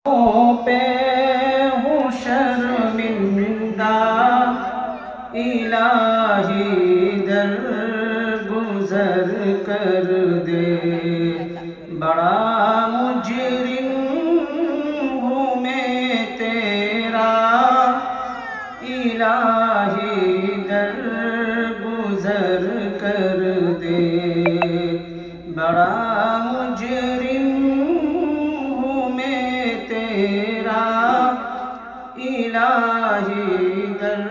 پہ ہوں شرمندہ الہی در گزر کر دے بڑا مجرم ہوں میں تیرا الہی در گزر کر دے بڑا مجرم الہی در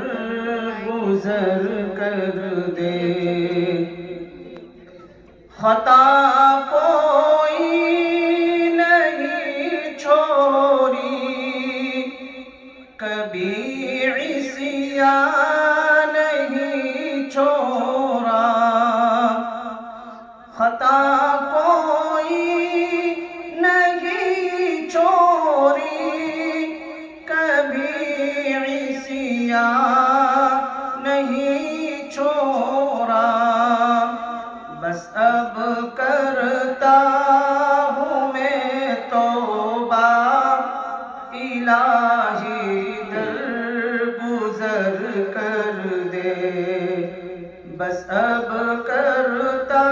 گزر کر دے خطا کوئی نہیں چھوڑی کبھی عصیان نہیں چھوڑا خطا کوئی نہیں چھوڑی کبھی عصیان نہیں چھوڑا بس اب کرتا ہوں میں توبہ الہی در گزر کر دے بس اب کرتا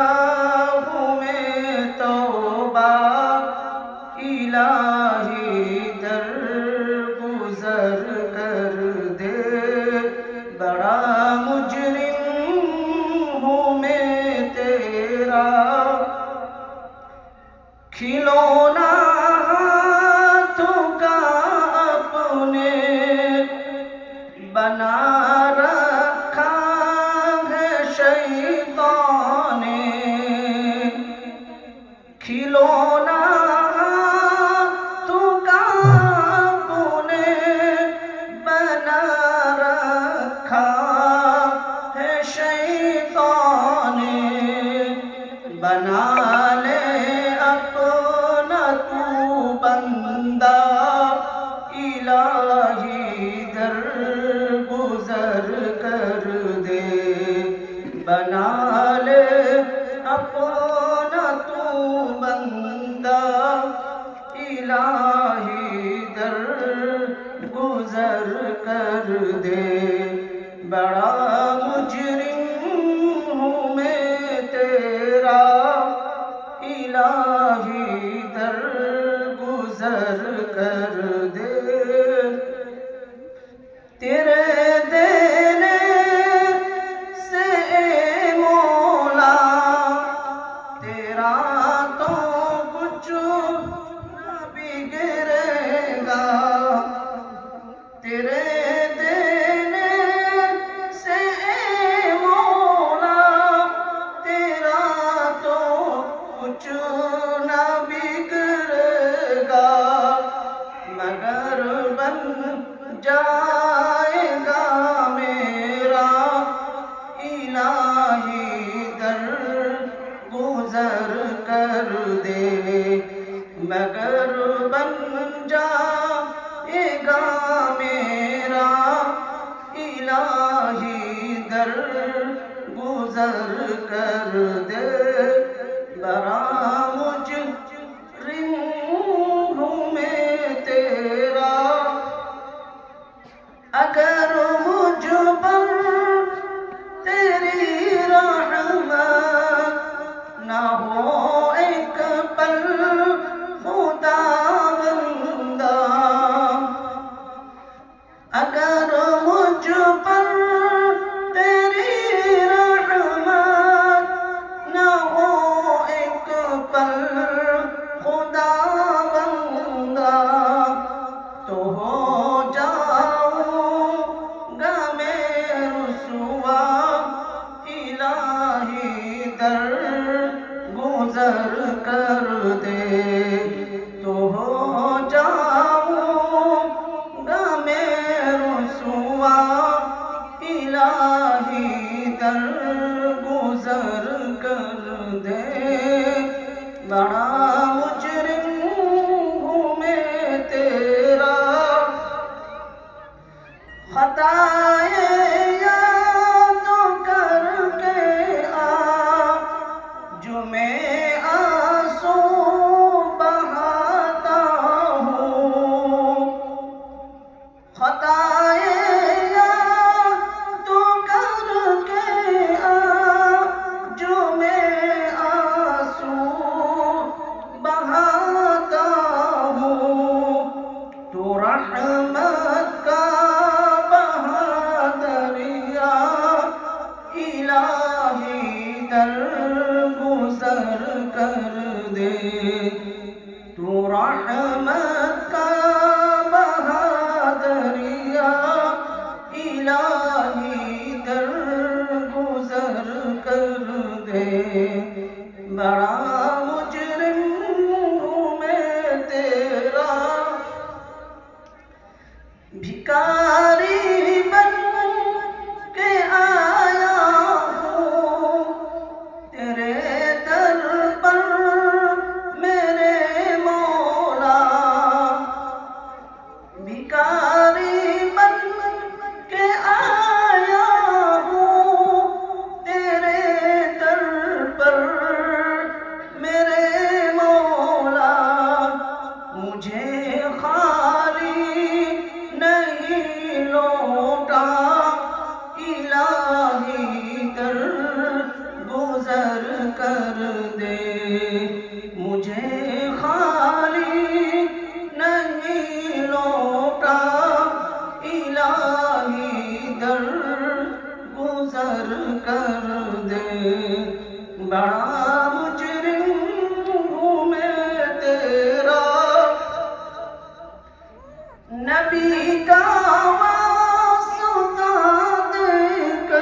ہوں میں توبہ الہی در گزر کر دے بڑا مجرم ہوں میں تیرا کھلونا ہاتھوں کا اپنے بنا رکھا ہے شیطان نے کھلونا بنا لے اپنا تو بندہ الہی در گزر کر دے بنا لے اپنا تو بندہ الہی در گزر کر دے بڑا مجرم ہوں میں تیرا الہی در گزر کر دے تیرے دینے سے اے مولا تیرا تو کچھ نہ بگڑے گا تیرے نہ بگڑے گا مگر بن جائے گا میرا الہی در گزر کر دے مگر بن جائے گا میرا الہی در گزر کر دے بڑا مجرم ہوں میں تیرا اگر مجھ پر تیری رحمت نہ ہو ایک پل خدا بندہ اگر مجھ پر دے مجھے خالی نہیں لوٹا الہی در گزر کر دے بڑا